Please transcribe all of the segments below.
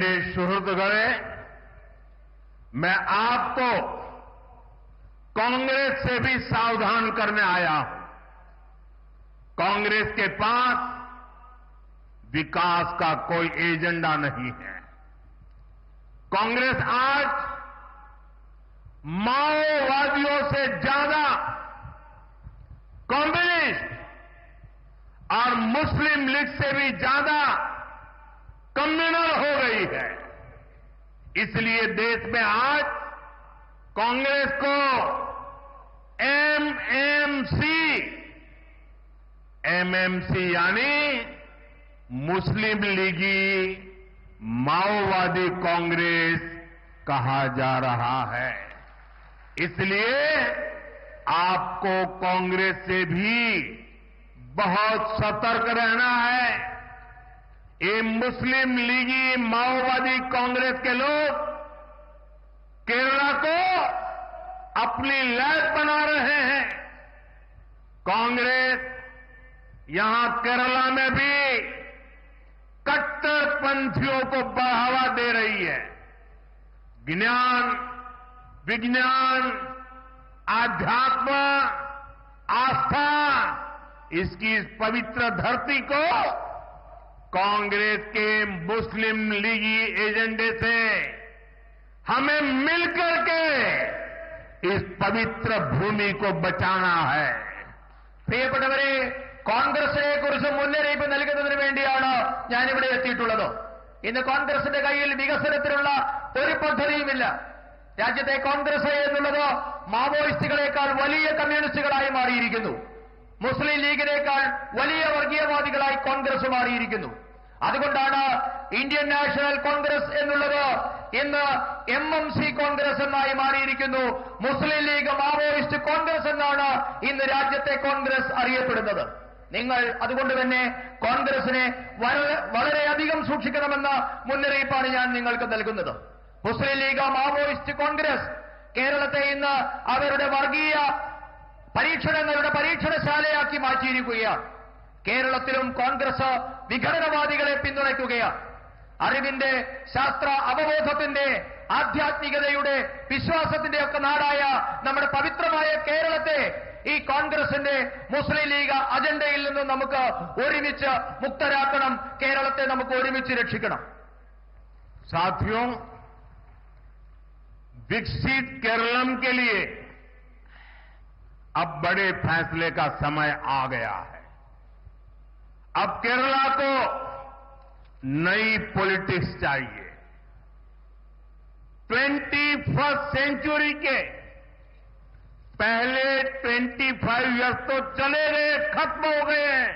मेरे सुहृदगणे, मैं आपको कांग्रेस से भी सावधान करने आया हूं। कांग्रेस के पास विकास का कोई एजेंडा नहीं है। कांग्रेस आज माओवादियों से ज्यादा कम्युनिस्ट और मुस्लिम लीग से भी ज्यादा कम्युनल हो गई है। इसलिए देश में आज कांग्रेस को एमएमसी यानी मुस्लिम लीगी माओवादी कांग्रेस कहा जा रहा है। इसलिए आपको कांग्रेस से भी बहुत सतर्क रहना है। ये मुस्लिम लीगी माओवादी कांग्रेस के लोग केरला को अपनी लैब बना रहे हैं। कांग्रेस यहां केरला में भी कट्टरपंथियों को बढ़ावा दे रही है। ज्ञान, विज्ञान, आध्यात्म, आस्था, इसकी इस पवित्र धरती को कांग्रेस के मुस्लिम लीगी एजेंडे से हमें मिलकर के इस पवित्र भूमि को बचाना है। പ്രിയപ്പെട്ടവരെ, കോൺഗ്രസിനെ കുറിച്ച് മുന്നറിയിപ്പ് നൽകുന്നതിന് വേണ്ടിയാണ് ഞാനിവിടെ എത്തിയിട്ടുള്ളത്. ഇന്ന് കോൺഗ്രസിന്റെ കയ്യിൽ വികസനത്തിനുള്ള ഒരു പദ്ധതിയുമില്ല. രാജ്യത്തെ കോൺഗ്രസ് എന്നുള്ളത് മാവോയിസ്റ്റുകളെക്കാൾ വലിയ കമ്മ്യൂണിസ്റ്റുകളായി മാറിയിരിക്കുന്നു. മുസ്ലിം ലീഗിനേക്കാൾ വലിയ വർഗീയവാദികളായി കോൺഗ്രസ് മാറിയിരിക്കുന്നു. അതുകൊണ്ടാണ് ഇന്ത്യൻ നാഷണൽ കോൺഗ്രസ് എന്നുള്ളത് ഇന്ന് എംഎംസി കോൺഗ്രസ് എന്നായി മാറിയിരിക്കുന്നു. മുസ്ലിം ലീഗ് മാവോയിസ്റ്റ് കോൺഗ്രസ് എന്നാണ് ഇന്ന് രാജ്യത്തെ കോൺഗ്രസ് അറിയപ്പെടുന്നത്. നിങ്ങൾ അതുകൊണ്ട് തന്നെ കോൺഗ്രസിനെ വളരെയധികം സൂക്ഷിക്കണമെന്ന മുന്നറിയിപ്പാണ് ഞാൻ നിങ്ങൾക്ക് നൽകുന്നത്. മുസ്ലിം ലീഗ് മാവോയിസ്റ്റ് കോൺഗ്രസ് കേരളത്തെ ഇന്ന് അവരുടെ വർഗീയ പരീക്ഷണങ്ങളുടെ പരീക്ഷണശാലയാക്കി മാറ്റിയിരിക്കുകയാണ്. കേരളത്തിലും കോൺഗ്രസ് വിഘടനവാദികളെ പിന്തുണയ്ക്കുകയാണ്. അറിവിന്റെ, ശാസ്ത്ര അവബോധത്തിന്റെ, ആധ്യാത്മികതയുടെ, വിശ്വാസത്തിന്റെ ഒക്കെ നാടായ നമ്മുടെ പവിത്രമായ കേരളത്തെ ഈ കോൺഗ്രസിന്റെ മുസ്ലിം ലീഗ് അജണ്ടയിൽ നിന്ന് നമുക്ക് ഒരുമിച്ച് മുക്തരാക്കണം. കേരളത്തെ നമുക്ക് ഒരുമിച്ച് രക്ഷിക്കണം. साथियों, विकसित केरलम के लिए अब बड़े फैसले का समय आ गया है। अब केरला को नई पॉलिटिक्स चाहिए। 21st सेंचुरी के पहले 25 इयर्स तो चले गए, खत्म हो गए हैं।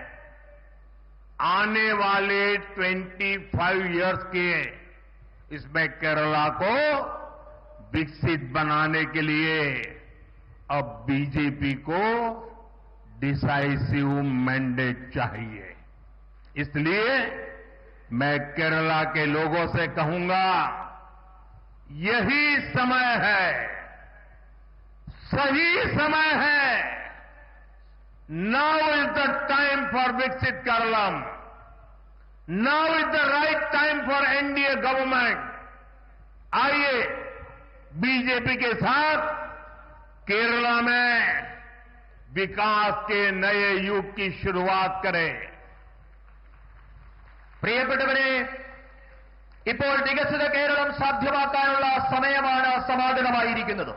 आने वाले 25 इयर्स के इसमें केरला को विकसित बनाने के लिए अब बीजेपी को डिसाइसिव मैंडेट चाहिए। इसलिए मैं केरला के लोगों से कहूंगा, यही समय है, सही समय है। Now is the time for विकसित Keralam. Now is the right time for NDA government. आइए बीजेपी के साथ केरला में विकास के नए युग की शुरुआत करें। പ്രിയപ്പെട്ടവരെ, ഇപ്പോൾ വികസിത കേരളം സാധ്യമാക്കാനുള്ള സമയമാണ് സമാഗതമായിരിക്കുന്നത്.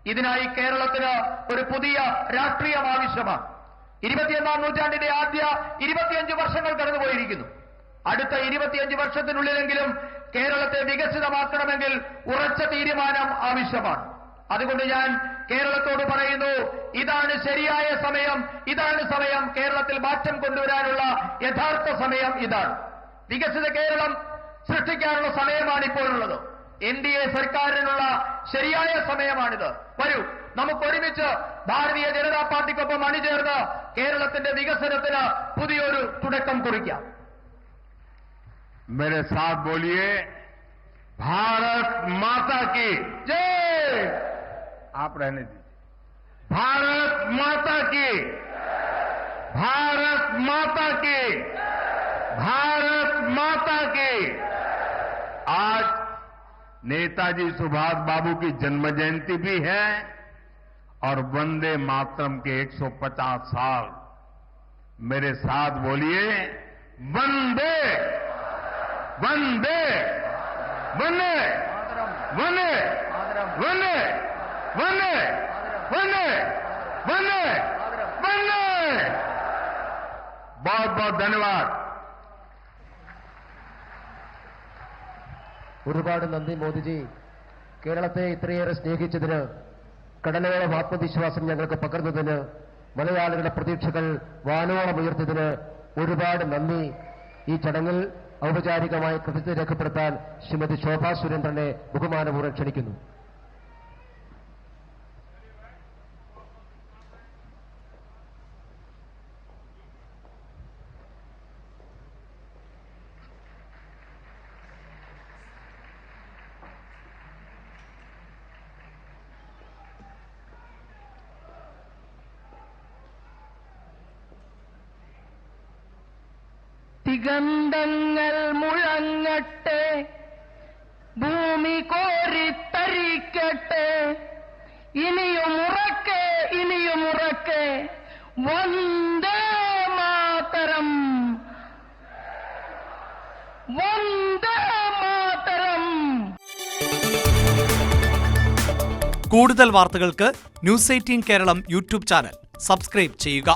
ഇതിനായി കേരളത്തിന് ഒരു പുതിയ രാഷ്ട്രീയം ആവശ്യമാണ്. 21ാം നൂറ്റാണ്ടിന്റെ ആദ്യ 25 വർഷങ്ങൾ കടന്നുപോയിരിക്കുന്നു. അടുത്ത 25 വർഷത്തിനുള്ളിലെങ്കിലും കേരളത്തെ വികസിതമാക്കണമെങ്കിൽ ഉറച്ച തീരുമാനം ആവശ്യമാണ്. അതുകൊണ്ട് ഞാൻ കേരളത്തോട് പറയുന്നു, ഇതാണ് ശരിയായ സമയം, ഇതാണ് സമയം. കേരളത്തിൽ മാറ്റം കൊണ്ടുവരാനുള്ള യഥാർത്ഥ സമയം ഇതാണ്. വികസിത കേരളം സൃഷ്ടിക്കാനുള്ള സമയമാണ് ഇപ്പോഴുള്ളത്. എൻഡിഎ സർക്കാരിനുള്ള ശരിയായ സമയമാണിത്. വരൂ, നമുക്ക് ഒരുമിച്ച് ഭാരതീയ ജനതാ പാർട്ടിക്കൊപ്പം അണിചേർന്ന് കേരളത്തിന്റെ വികസനത്തിന് പുതിയൊരു തുടക്കം കുറിക്കാം. मेरे साथ बोलिए, भारत माता की जय। आप रहने दीजिए। भारत माता की, भारत माता की, भारत माता की। आज नेताजी सुभाष बाबू की जन्म जयंती भी है और वंदे मातरम के 150 साल। मेरे साथ बोलिए, वंदे वंदे वंदे वंदे वंदे वंदे वंदे वंदे वंदे। बहुत बहुत धन्यवाद। ഒരുപാട് നന്ദി മോദിജി. കേരളത്തെ ഇത്രയേറെ സ്നേഹിച്ചതിന്, കടലോളം ആത്മവിശ്വാസം ഞങ്ങൾക്ക് പകർന്നതിന്, മലയാളികളുടെ പ്രതീക്ഷകൾ വാനോളം ഉയർത്തിയതിന് ഒരുപാട് നന്ദി. ഈ ചടങ്ങിൽ ഔപചാരികമായി കൃതജ്ഞത രേഖപ്പെടുത്താൻ ശ്രീമതി ശോഭാ സുരേന്ദ്രനെ ബഹുമാനപൂർവ്വം ക്ഷണിക്കുന്നു. ദിഗന്ധങ്ങൾ മുഴങ്ങട്ടെ, ഭൂമി കോരിത്തരിക്കട്ടെ, ഇനിയുമുറക്കെ ഇനിയുമുറക്കെ വന്ദേ മാതരം, വന്ദേ മാതരം. കൂടുതൽ വാർത്തകൾക്ക് news 18 Keralam YouTube channel subscribe ചെയ്യുക.